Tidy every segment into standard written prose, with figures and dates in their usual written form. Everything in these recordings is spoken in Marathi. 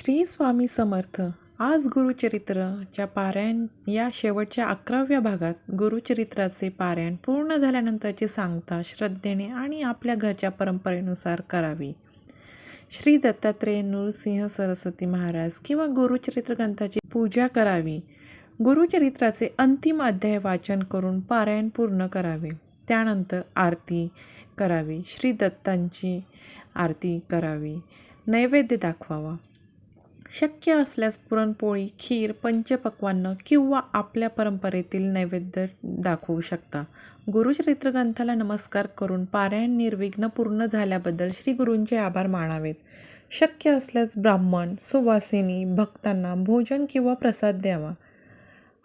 श्री स्वामी समर्थ. आज गुरुचरित्रच्या पारायण या शेवटच्या 11व्या भागात गुरुचरित्राचे पारायण पूर्ण झाल्यानंतरची सांगता श्रद्धेने आणि आपल्या घरच्या परंपरेनुसार करावी. श्री दत्तात्रेय नृसिंह सरस्वती महाराज किंवा गुरुचरित्र ग्रंथाची पूजा करावी. गुरुचरित्राचे अंतिम अध्याय वाचन करून पारायण पूर्ण करावे. त्यानंतर आरती करावी. श्री दत्तांची आरती करावी. नैवेद्य दाखवावा. शक्य असल्यास पुरणपोळी, खीर, पंचपक्वान्न किंवा आपल्या परंपरेतील नैवेद्य दाखवू शकता. गुरुचरित्र ग्रंथाला नमस्कार करून पारायण निर्विघ्न पूर्ण झाल्याबद्दल श्री गुरूंचे आभार मानावेत. शक्य असल्यास ब्राह्मण, सुवासिनी, भक्तांना भोजन किंवा प्रसाद द्यावा.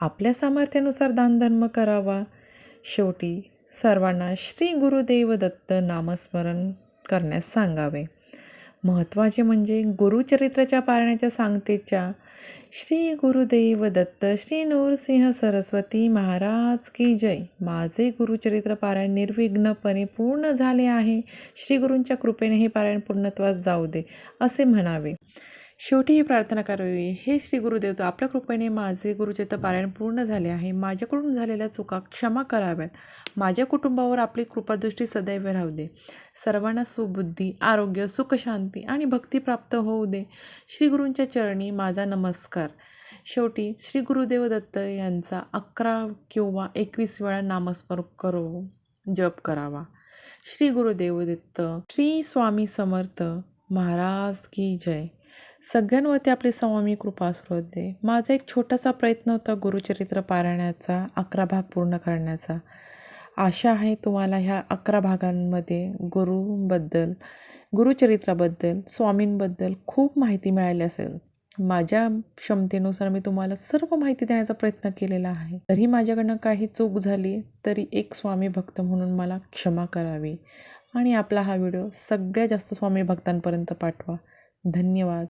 आपल्या सामर्थ्यानुसार दानधर्म करावा. शेवटी सर्वांना श्री गुरुदेव दत्त नामस्मरण करण्यास सांगावे. महत्त्वाचे म्हणजे गुरुचरित्राच्या पारायणाच्या सांगतेच्या श्री गुरुदेव दत्त श्री नृसिंह सरस्वती महाराज की जय. माझे गुरुचरित्र पारायण निर्विघ्नपणे पूर्ण झाले आहे. श्री गुरूंच्या कृपेने हे पारायण पूर्णत्वास जाऊ दे असे म्हणावे. शेवटी ही प्रार्थना करावी. हे श्री गुरुदेव, आपल्या कृपेने माझे गुरुचरित्र पारायण पूर्ण झाले आहे. माझ्याकडून झालेल्या चुका क्षमा कराव्यात. माझ्या कुटुंबावर आपली कृपादृष्टी सदैव राहू दे. सर्वांना सुबुद्धी, आरोग्य, सुखशांती आणि भक्ती प्राप्त होऊ दे. श्री गुरूंच्या चरणी माझा नमस्कार. शेवटी श्री गुरुदेव दत्त यांचा 11 किंवा 21 वेळा नामस्मरण करून जप करावा. श्री गुरुदेव दत्त श्री स्वामी समर्थ महाराज की जय. सगळ्यांवरती आपली स्वामी कृपा असू दे. माझा एक छोटासा प्रयत्न होता गुरुचरित्र पारायणाचा 11 भाग पूर्ण करण्याचा. आशा आहे तुम्हाला ह्या 11 भागांमध्ये गुरुबद्दल, गुरुचरित्राबद्दल, स्वामींबद्दल खूप माहिती मिळाली असेल. माझ्या क्षमतेनुसार मी तुम्हाला सर्व माहिती देण्याचा प्रयत्न केलेला आहे. तरी माझ्याकडनं काही चूक झाली तरी एक स्वामी भक्त म्हणून मला क्षमा करावी आणि आपला हा व्हिडिओ सगळ्यात जास्त स्वामी भक्तांपर्यंत पाठवा. धन्यवाद.